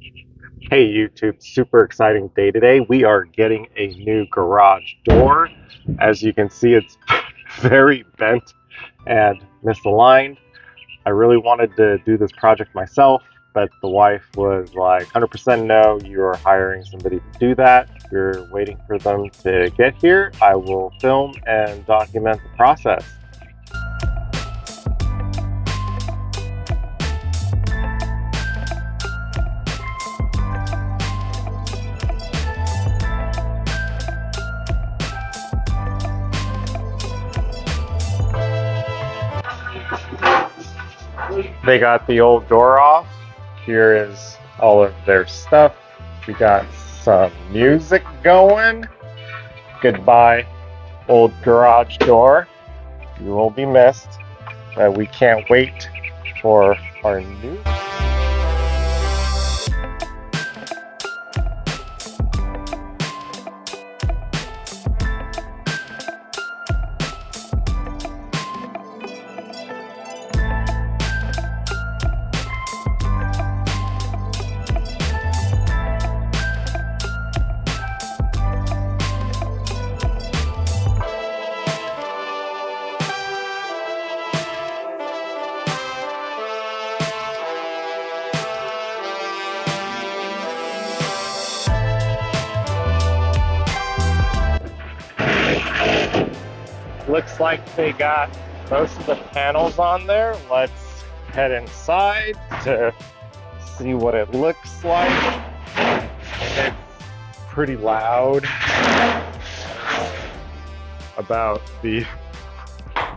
Hey YouTube, super exciting day today. We are getting a new garage door. As you can see, it's very bent and misaligned. I really wanted to do this project myself, but the wife was like 100% no, you're hiring somebody to do that. We're waiting for them to get here. I will film and document the process. They got the old door off. Here is all of their stuff. We got some music going. Goodbye, old garage door. You will be missed. We can't wait for our new. Looks like they got most of the panels on there. Let's head inside to see what it looks like. It's pretty loud about the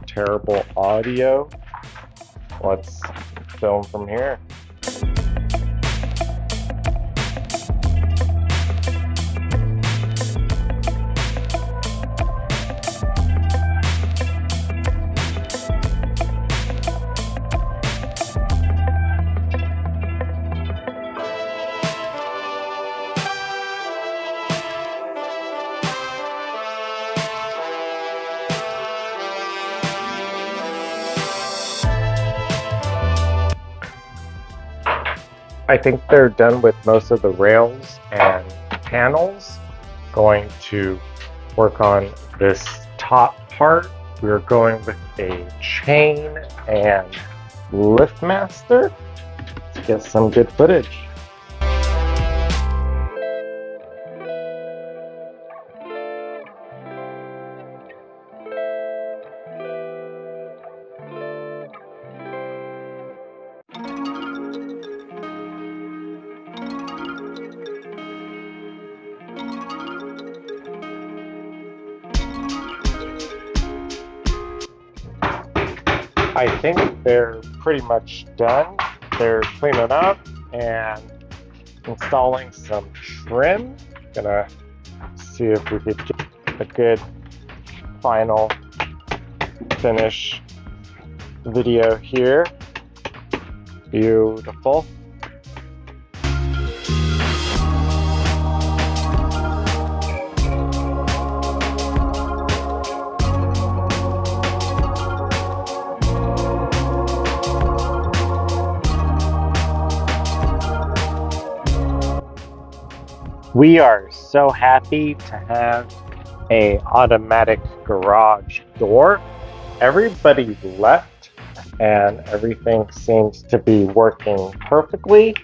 terrible audio. Let's film from here. I think they're done with most of the rails and panels. Going to work on this top part. We're going with a chain and LiftMaster to get some good footage. I think they're pretty much done. They're cleaning up and installing some trim. Gonna see if we could get a good final finish video here. Beautiful. We are so happy to have an automatic garage door. Everybody left and everything seems to be working perfectly.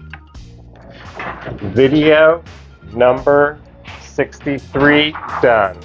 Video number 63 done.